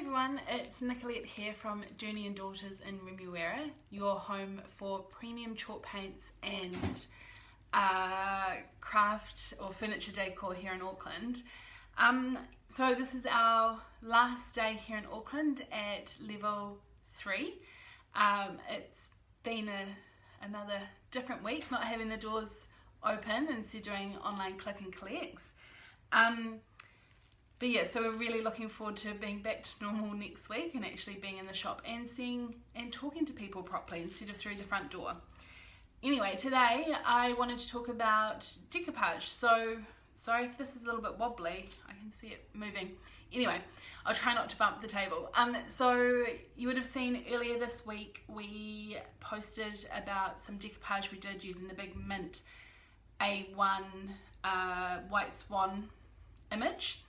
everyone, it's Nicolette here from Journey and Daughters in Remuera, your home for premium chalk paints and craft or furniture decor here in Auckland. So this is our last day here in Auckland at level 3. It's been another different week, not having the doors open and instead doing online click and collects. But yeah, so we're really looking forward to being back to normal next week and actually being in the shop and seeing and talking to people properly instead of through the front door. Anyway, today I wanted to talk about decoupage. So sorry if this is a little bit wobbly, I can see it moving. Anyway, I'll try not to bump the table. So you would have seen earlier this week we posted about some decoupage we did using the big mint A1 white swan image.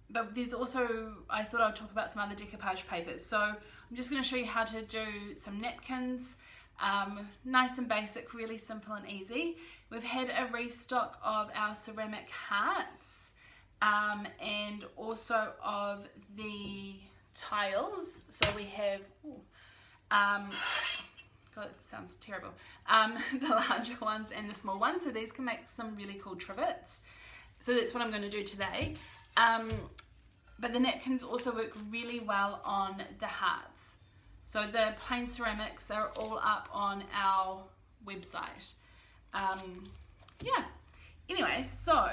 But there's also, I thought I would talk about some other decoupage papers. So I'm just going to show you how to do some napkins, nice and basic, really simple and easy. We've had a restock of our ceramic hearts and also of the tiles. So we have, God, it sounds terrible, the larger ones and the small ones. So these can make some really cool trivets. So that's what I'm going to do today. But the napkins also work really well on the hearts. So the plain ceramics are all up on our website. Yeah. Anyway, so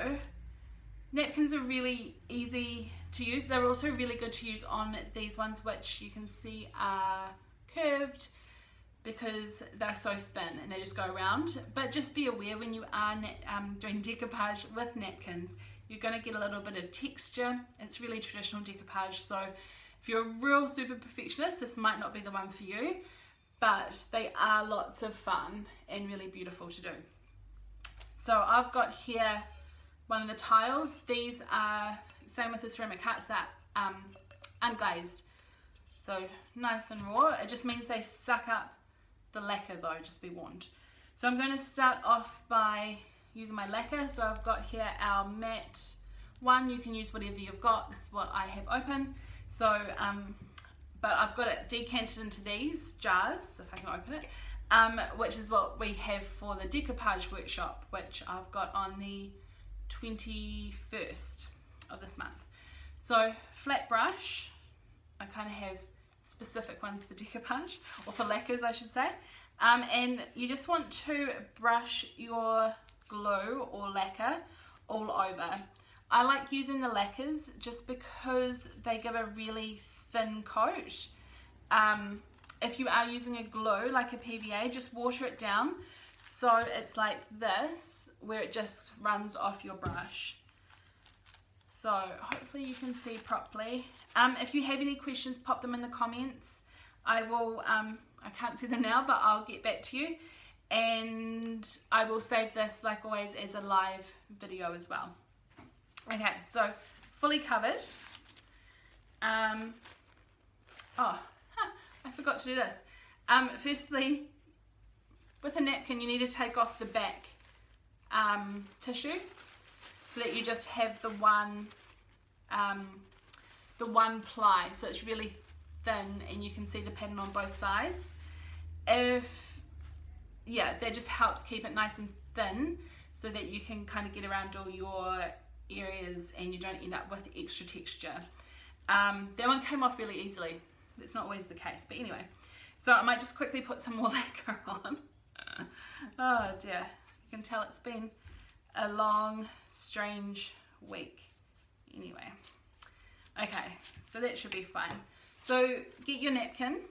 napkins are really easy to use. They're also really good to use on these ones, which you can see are curved because they're so thin and they just go around. But just be aware when you are doing decoupage with napkins, you're going to get a little bit of texture. It's really traditional decoupage, so if you're a real super perfectionist, this might not be the one for you, but they are lots of fun and really beautiful to do. So I've got here one of the tiles. These are, same with the ceramic hearts, that unglazed. So nice and raw. It just means they suck up the lacquer though, just be warned. So I'm going to start off by using my lacquer. So I've got here our matte one. You can use whatever you've got. This is what I have open. So, but I've got it decanted into these jars, if I can open it, which is what we have for the decoupage workshop, which I've got on the 21st of this month. So flat brush, I kind of have specific ones for decoupage, or for lacquers I should say, and you just want to brush your glue or lacquer all over. I like using the lacquers just because they give a really thin coat. If you are using a glue like a PVA, just water it down so it's like this, where it just runs off your brush. So hopefully you can see properly. If you have any questions, pop them in the comments. I will, I can't see them now, but I'll get back to you. And I will save this, like always, as a live video as well. Okay, so fully covered. I forgot to do this. Firstly, with a napkin, you need to take off the back tissue, so that you just have the one ply, so it's really thin and you can see the pattern on both sides. That just helps keep it nice and thin so that you can kind of get around all your areas and you don't end up with extra texture. That one came off really easily. That's not always the case, but anyway. So I might just quickly put some more lacquer on. Oh dear, you can tell it's been a long, strange week. Anyway, okay, so that should be fine. So get your napkin,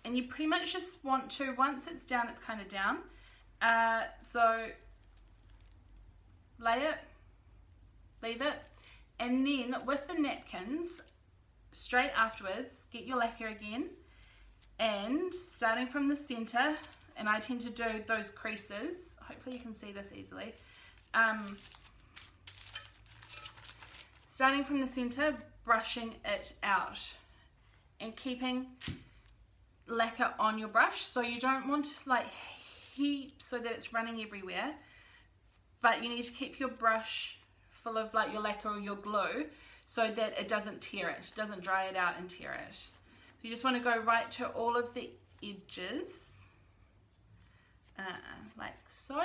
and you pretty much just want to, once it's down, it's kind of down. So lay it, leave it, and then with the napkins, straight afterwards, get your lacquer again, and starting from the center, and I tend to do those creases, hopefully you can see this easily, starting from the center, brushing it out and keeping lacquer on your brush. So you don't want like heaps so that it's running everywhere, but you need to keep your brush full of like your lacquer or your glue so that it doesn't tear it, doesn't dry it out and tear it. So you just want to go right to all of the edges, like so.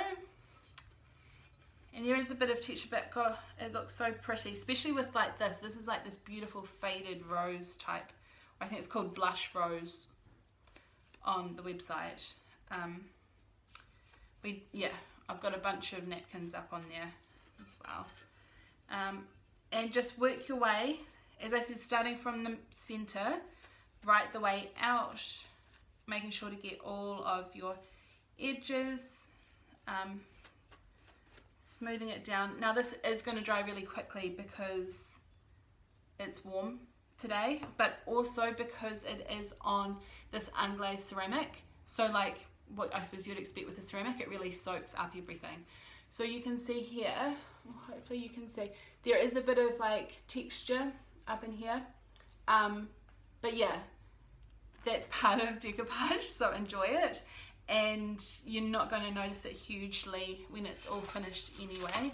And there is a bit of texture, but God, it looks so pretty, especially with like this. This is like this beautiful faded rose type. I think it's called blush rose on the website. I've got a bunch of napkins up on there as well. And just work your way, as I said, starting from the center, right the way out, making sure to get all of your edges, smoothing it down. Now this is going to dry really quickly because it's warm today, but also because it is on this unglazed ceramic. So like what I suppose you'd expect with the ceramic, it really soaks up everything. So you can see here, hopefully you can see, there is a bit of like texture up in here. But yeah, that's part of decoupage, so enjoy it. And you're not going to notice it hugely when it's all finished anyway,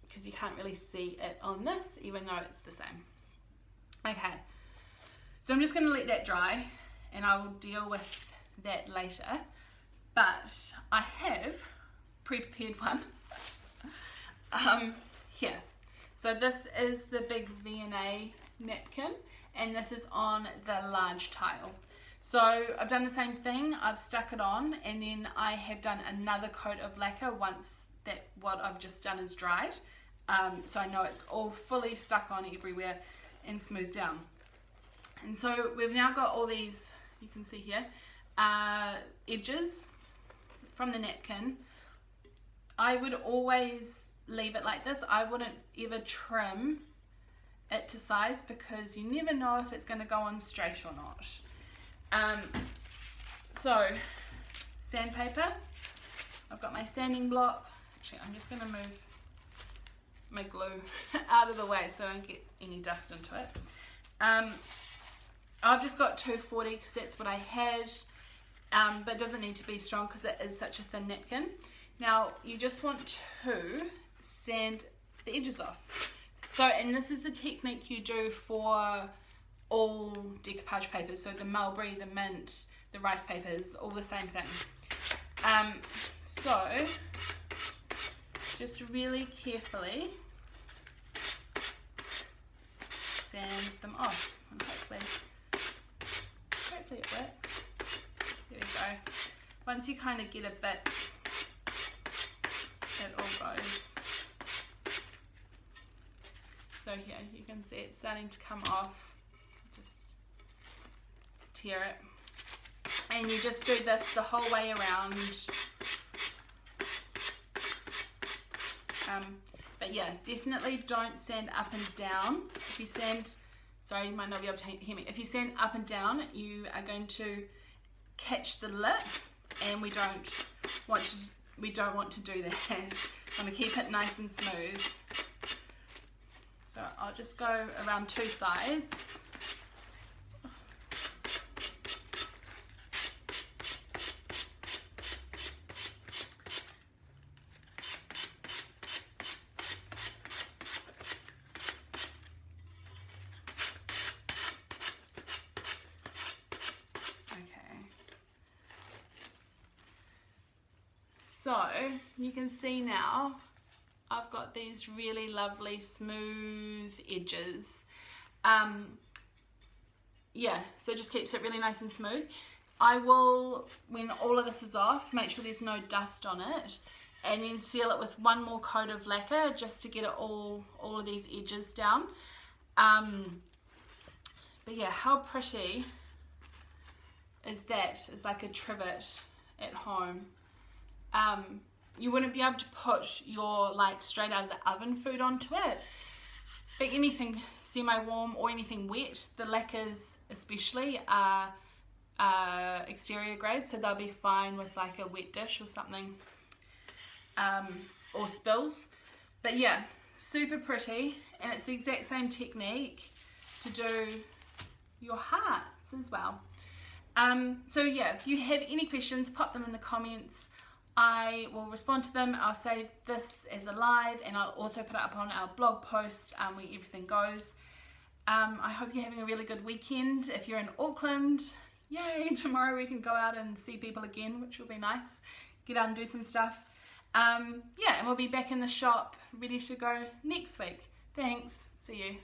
because you can't really see it on this, even though it's the same. Okay, so I'm just going to let that dry, and I will deal with that later. But I have pre-prepared one here. So this is the big V&A napkin, and this is on the large tile. So I've done the same thing, I've stuck it on, and then I have done another coat of lacquer once that what I've just done is dried. So I know it's all fully stuck on everywhere and smoothed down. And so we've now got all these, you can see here, edges from the napkin. I would always leave it like this. I wouldn't ever trim it to size because you never know if it's going to go on straight or not. So sandpaper, I've got my sanding block. Actually, I'm just going to move my glue out of the way so I don't get any dust into it. I've just got 240 because that's what I had, but it doesn't need to be strong because it is such a thin napkin. Now you just want to sand the edges off. So, and this is the technique you do for all decoupage papers, so the mulberry, the mint, the rice papers, all the same thing. So just really carefully sand them off, and hopefully it works. There we go. Once you kind of get a bit, it all goes. So here you can see it's starting to come off. Tear it, and you just do this the whole way around. But yeah, definitely don't sand up and down. If you sand, sorry, you might not be able to hear me. If you sand up and down, you are going to catch the lip, and we don't want to do that. I'm going to keep it nice and smooth. So I'll just go around two sides. So you can see now I've got these really lovely smooth edges. Yeah, so it just keeps it really nice and smooth. I will, when all of this is off, make sure there's no dust on it, and then seal it with one more coat of lacquer just to get it all of these edges down. But yeah, how pretty is that? It's like a trivet at home. You wouldn't be able to put your like straight out of the oven food onto it, but anything semi-warm or anything wet, the lacquers especially are exterior grade, so they'll be fine with like a wet dish or something, or spills. But yeah, super pretty, and it's the exact same technique to do your hearts as well. So yeah, if you have any questions, pop them in the comments. I will respond to them. I'll save this as a live, and I'll also put it up on our blog post where everything goes. I hope you're having a really good weekend. If you're in Auckland, yay, tomorrow we can go out and see people again, which will be nice. Get out and do some stuff. Yeah, and we'll be back in the shop ready to go next week. Thanks. See you.